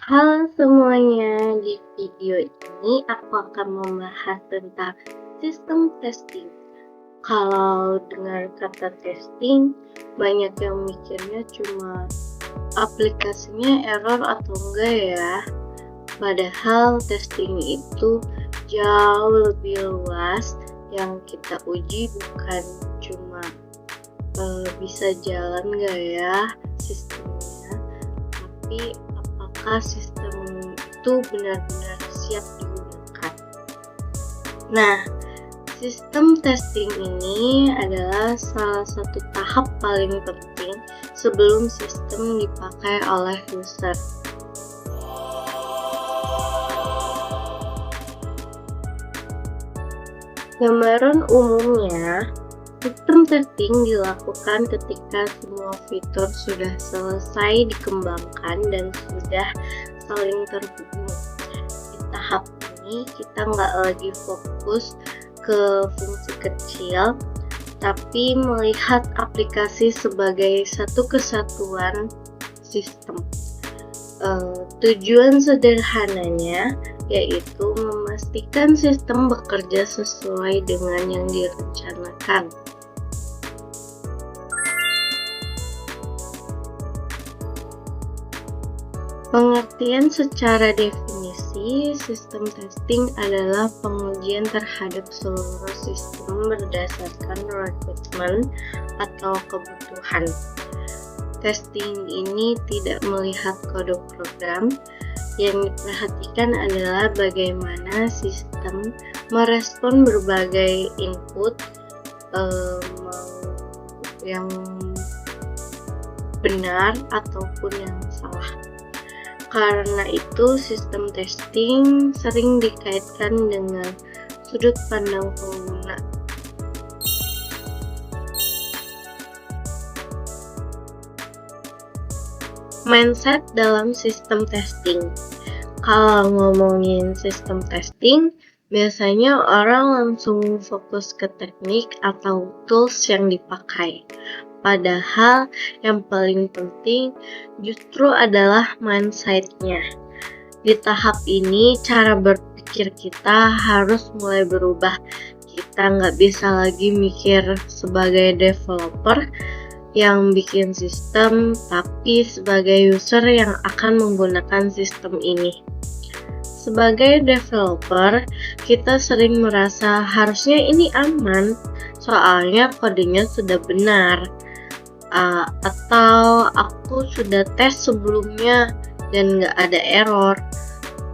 Halo semuanya, di video ini aku akan membahas tentang sistem testing. Kalau dengar kata testing, banyak yang mikirnya cuma aplikasinya error atau enggak ya. Padahal testing itu jauh lebih luas. Yang kita uji bukan cuma bisa jalan nggak ya sistemnya, tapi apakah sistem itu benar-benar siap digunakan. Nah, sistem testing ini adalah salah satu tahap paling penting sebelum sistem dipakai oleh user. Gambaran umumnya, sistem testing dilakukan ketika semua fitur sudah selesai dikembangkan dan sudah saling terhubung. Di tahap ini kita nggak lagi fokus ke fungsi kecil, tapi melihat aplikasi sebagai satu kesatuan sistem. Tujuan sederhananya yaitu memastikan sistem bekerja sesuai dengan yang direncanakan. Pengertian secara definisi, sistem testing adalah pengujian terhadap seluruh sistem berdasarkan requirement atau kebutuhan. Testing ini tidak melihat kode program, yang diperhatikan adalah bagaimana sistem merespon berbagai input yang benar ataupun yang salah. Karena itu, sistem testing sering dikaitkan dengan sudut pandang pengguna. Mindset dalam sistem testing. Kalau ngomongin sistem testing, biasanya orang langsung fokus ke teknik atau tools yang dipakai. Padahal yang paling penting justru adalah mindset-nya. Di tahap ini, cara berpikir kita harus mulai berubah. Kita nggak bisa lagi mikir sebagai developer yang bikin sistem, tapi sebagai user yang akan menggunakan sistem ini. Sebagai developer, kita sering merasa harusnya ini aman, soalnya kodenya sudah benar, atau aku sudah tes sebelumnya dan nggak ada error.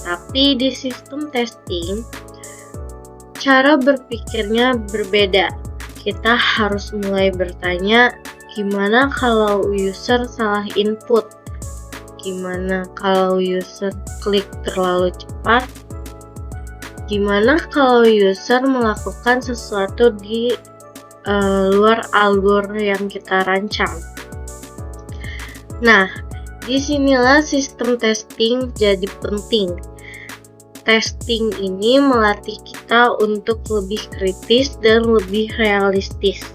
Tapi di sistem testing, cara berpikirnya berbeda. Kita harus mulai bertanya, gimana kalau user salah input? Gimana kalau user klik terlalu cepat? Gimana kalau user melakukan sesuatu di luar alur yang kita rancang? Nah, disinilah sistem testing jadi penting. Testing ini melatih kita untuk lebih kritis dan lebih realistis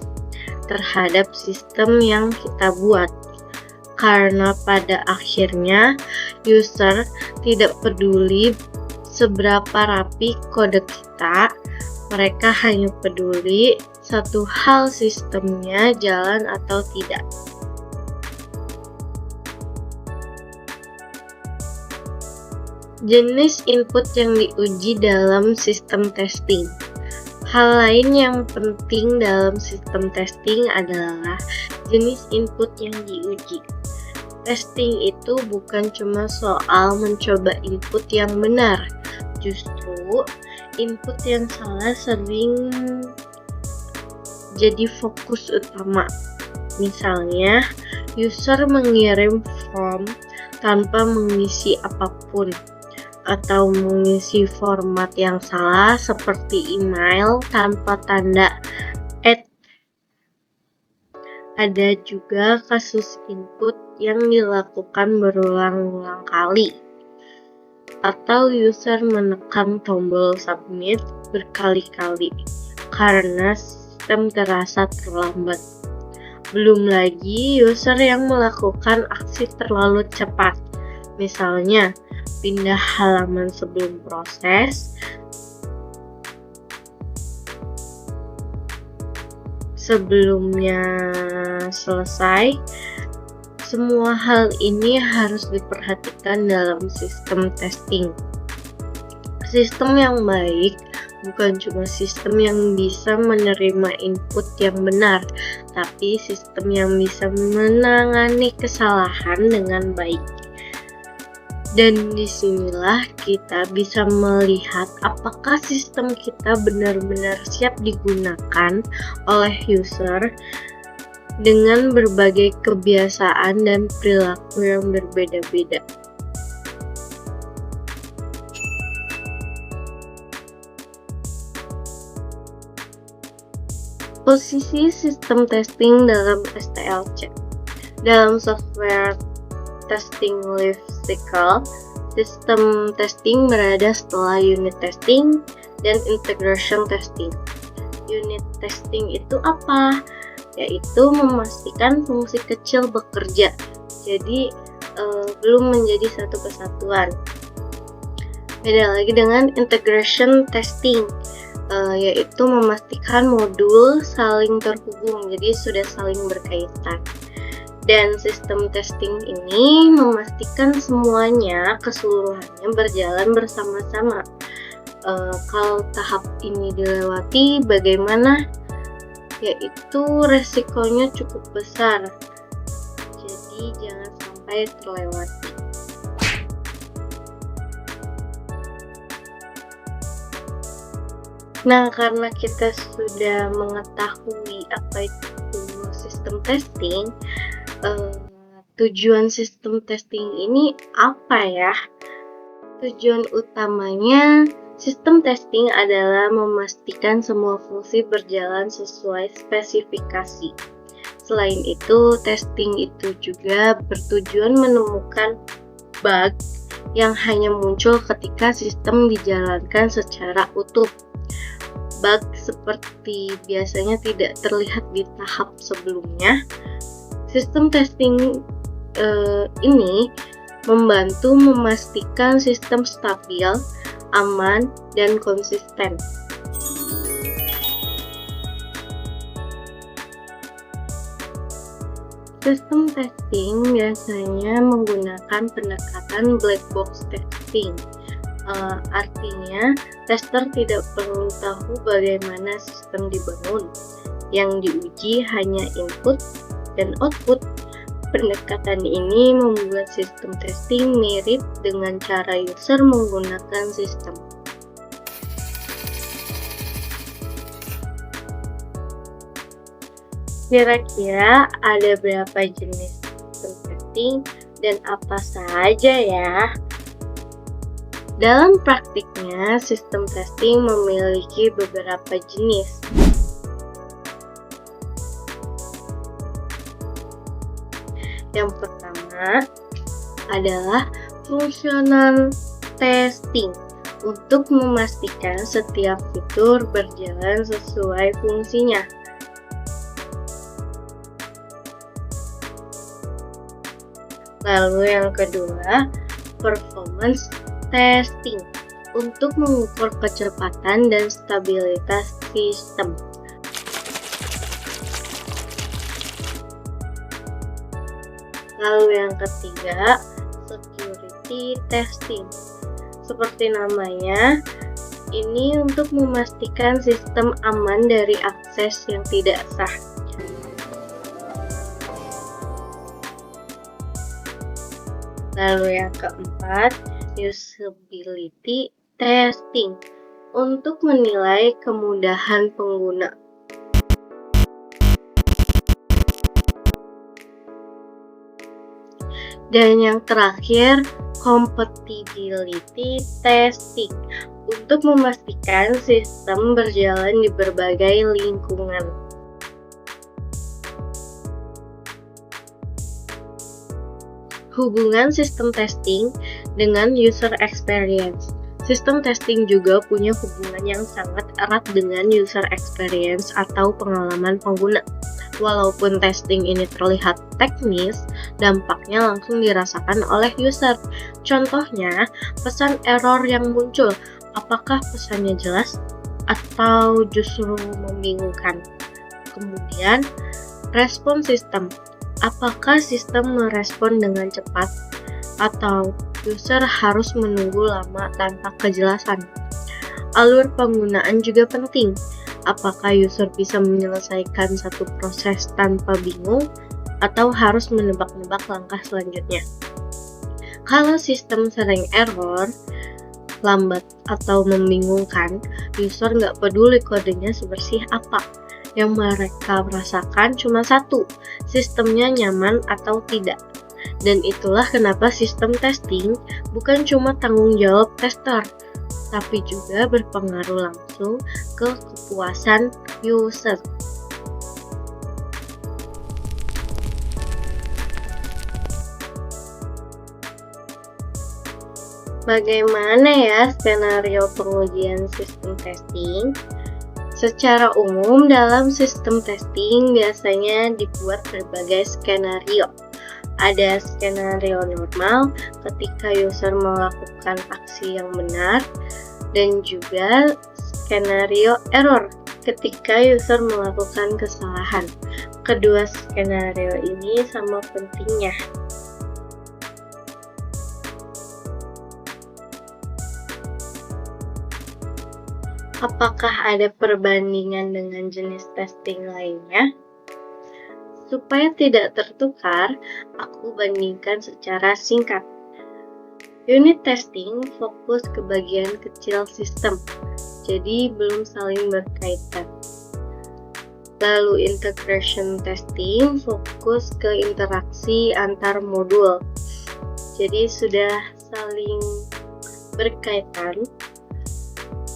terhadap sistem yang kita buat, karena pada akhirnya user tidak peduli seberapa rapi kode kita, mereka hanya peduli satu hal, sistemnya jalan atau tidak. Jenis input yang diuji dalam sistem testing. Hal lain yang penting dalam sistem testing adalah jenis input yang diuji. Testing itu bukan cuma soal mencoba input yang benar, justru input yang salah sering jadi fokus utama. Misalnya, user mengirim form tanpa mengisi apapun, atau mengisi format yang salah seperti email tanpa tanda @ Ada juga kasus input yang dilakukan berulang-ulang kali, atau user menekan tombol submit berkali-kali karena sistem terasa terlambat. Belum lagi user yang melakukan aksi terlalu cepat, misalnya pindah halaman sebelum proses, sebelumnya selesai. Semua hal ini harus diperhatikan dalam sistem testing. Sistem yang baik bukan cuma sistem yang bisa menerima input yang benar, tapi sistem yang bisa menangani kesalahan dengan baik. Dan disinilah kita bisa melihat apakah sistem kita benar-benar siap digunakan oleh user dengan berbagai kebiasaan dan perilaku yang berbeda-beda. Posisi sistem testing dalam STLC. Dalam software testing life cycle, sistem testing berada setelah unit testing dan integration testing. Unit testing itu apa? Yaitu memastikan fungsi kecil bekerja, jadi belum menjadi satu kesatuan. Beda lagi dengan integration testing, yaitu memastikan modul saling terhubung, jadi sudah saling berkaitan. Dan sistem testing ini memastikan semuanya keseluruhannya berjalan bersama-sama. Kalau tahap ini dilewati, bagaimana? Yaitu resikonya cukup besar, jadi jangan sampai terlewati. Nah, karena kita sudah mengetahui apa itu sistem testing, tujuan sistem testing ini apa ya? Tujuan utamanya sistem testing adalah memastikan semua fungsi berjalan sesuai spesifikasi. Selain itu, testing itu juga bertujuan menemukan bug yang hanya muncul ketika sistem dijalankan secara utuh. Bug seperti biasanya tidak terlihat di tahap sebelumnya. Sistem testing ini membantu memastikan sistem stabil, aman, dan konsisten. Sistem testing biasanya menggunakan pendekatan black box testing. Artinya, tester tidak perlu tahu bagaimana sistem dibangun. Yang diuji hanya input dan output. Pendekatan ini membuat sistem testing mirip dengan cara user menggunakan sistem. Kira-kira ada berapa jenis sistem testing dan apa saja ya? Dalam praktiknya, sistem testing memiliki beberapa jenis. Yang pertama adalah functional testing, untuk memastikan setiap fitur berjalan sesuai fungsinya. Lalu yang kedua, performance testing, untuk mengukur kecepatan dan stabilitas sistem. Lalu yang ketiga, security testing. Seperti namanya, ini untuk memastikan sistem aman dari akses yang tidak sah. Lalu yang keempat, usability testing, untuk menilai kemudahan pengguna. Dan yang terakhir, compatibility testing, untuk memastikan sistem berjalan di berbagai lingkungan. Hubungan sistem testing dengan user experience. Sistem testing juga punya hubungan yang sangat erat dengan user experience atau pengalaman pengguna. Walaupun testing ini terlihat teknis, dampaknya langsung dirasakan oleh user. Contohnya, pesan error yang muncul. Apakah pesannya jelas atau justru membingungkan? Kemudian, respon sistem. Apakah sistem merespon dengan cepat atau user harus menunggu lama tanpa kejelasan? Alur penggunaan juga penting. Apakah user bisa menyelesaikan satu proses tanpa bingung atau harus menebak-nebak langkah selanjutnya? Kalau sistem sering error, lambat, atau membingungkan, user nggak peduli kodenya sebersih apa. Yang mereka rasakan cuma satu, sistemnya nyaman atau tidak. Dan itulah kenapa sistem testing bukan cuma tanggung jawab tester, tapi juga berpengaruh langsung ke kepuasan user. Bagaimana ya skenario pengujian sistem testing? Secara umum, dalam sistem testing biasanya dibuat berbagai skenario. Ada skenario normal ketika user melakukan aksi yang benar, dan juga skenario error ketika user melakukan kesalahan. Kedua skenario ini sama pentingnya. Apakah ada perbandingan dengan jenis testing lainnya? Supaya tidak tertukar, aku bandingkan secara singkat. Unit testing fokus ke bagian kecil sistem, jadi belum saling berkaitan. Lalu integration testing fokus ke interaksi antar modul, jadi sudah saling berkaitan.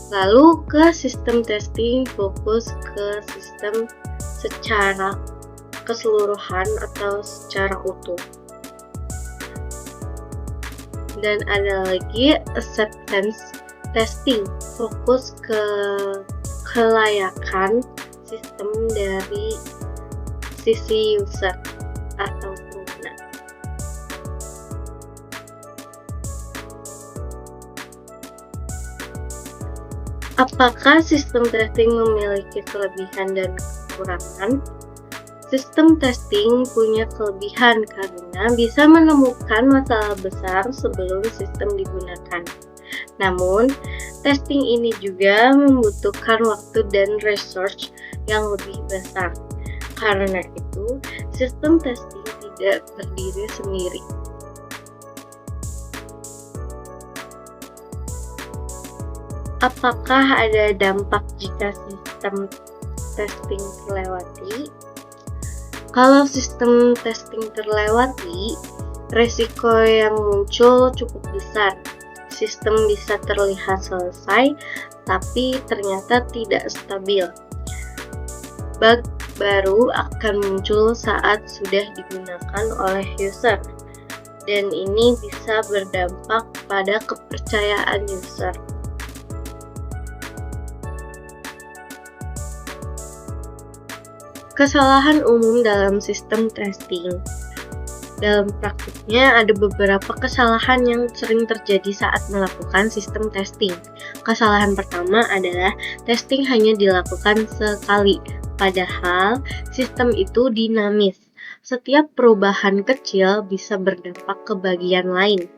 Lalu ke sistem testing fokus ke sistem secara keseluruhan atau secara utuh. Dan ada lagi acceptance testing, fokus ke kelayakan sistem dari sisi user atau pengguna. Apakah sistem testing memiliki kelebihan dan kekurangan? Sistem testing punya kelebihan karena bisa menemukan masalah besar sebelum sistem digunakan. Namun, testing ini juga membutuhkan waktu dan research yang lebih besar. Karena itu, sistem testing tidak berdiri sendiri. Apakah ada dampak jika sistem testing terlewati? Kalau sistem testing terlewati, resiko yang muncul cukup besar. Sistem bisa terlihat selesai, tapi ternyata tidak stabil. Bug baru akan muncul saat sudah digunakan oleh user, dan ini bisa berdampak pada kepercayaan user. Kesalahan umum dalam sistem testing. Dalam praktiknya, ada beberapa kesalahan yang sering terjadi saat melakukan sistem testing. Kesalahan pertama adalah testing hanya dilakukan sekali, padahal sistem itu dinamis. Setiap perubahan kecil bisa berdampak ke bagian lain.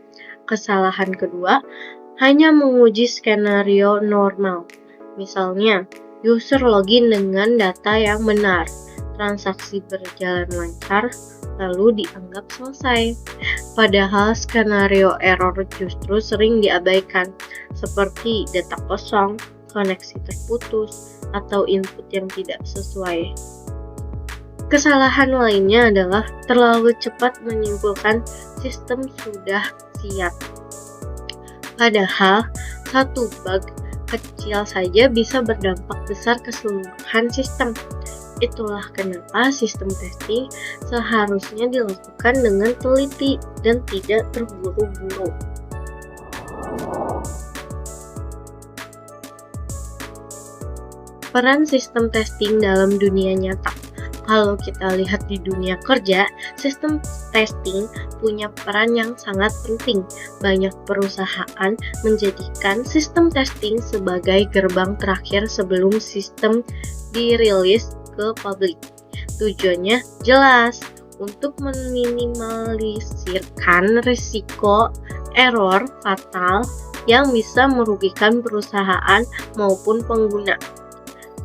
Kesalahan kedua, hanya menguji skenario normal. Misalnya, user login dengan data yang benar. Transaksi berjalan lancar, lalu dianggap selesai. Padahal skenario error justru sering diabaikan, seperti data kosong, koneksi terputus, atau input yang tidak sesuai. Kesalahan lainnya adalah terlalu cepat menyimpulkan sistem sudah siap. Padahal, satu bug kecil saja bisa berdampak besar keseluruhan sistem. Itulah kenapa sistem testing seharusnya dilakukan dengan teliti dan tidak terburu-buru. Peran sistem testing dalam dunia nyata. Kalau kita lihat di dunia kerja, sistem testing punya peran yang sangat penting. Banyak perusahaan menjadikan sistem testing sebagai gerbang terakhir sebelum sistem dirilis ke publik. Tujuannya jelas, untuk meminimalisirkan risiko error fatal yang bisa merugikan perusahaan maupun pengguna.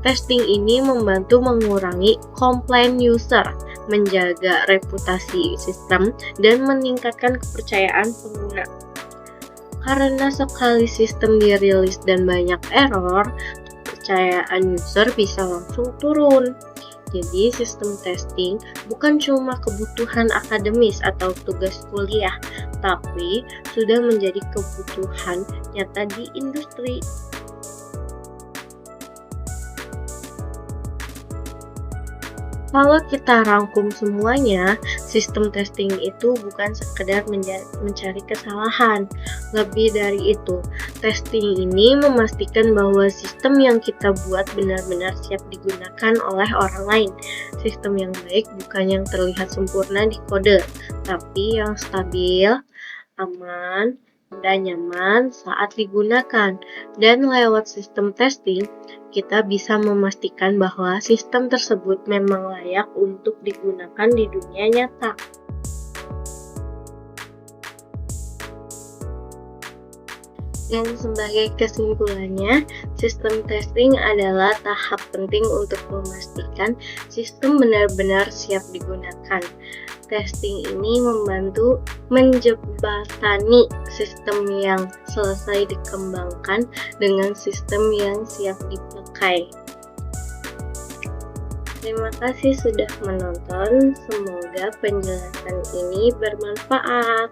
Testing ini membantu mengurangi komplain user, menjaga reputasi sistem, dan meningkatkan kepercayaan pengguna. Karena sekali sistem dirilis dan banyak error, kepercayaan user bisa langsung turun. Jadi sistem testing bukan cuma kebutuhan akademis atau tugas kuliah, tapi sudah menjadi kebutuhan nyata di industri. Kalau kita rangkum semuanya, sistem testing itu bukan sekedar mencari kesalahan. Lebih dari itu, testing ini memastikan bahwa sistem yang kita buat benar-benar siap digunakan oleh orang lain. Sistem yang baik bukan yang terlihat sempurna di kode, tapi yang stabil, aman, dan nyaman saat digunakan. Dan lewat sistem testing, kita bisa memastikan bahwa sistem tersebut memang layak untuk digunakan di dunia nyata. Dan sebagai kesimpulannya, sistem testing adalah tahap penting untuk memastikan sistem benar-benar siap digunakan. Testing ini membantu menjembatani sistem yang selesai dikembangkan dengan sistem yang siap dipakai. Terima kasih sudah menonton, semoga penjelasan ini bermanfaat.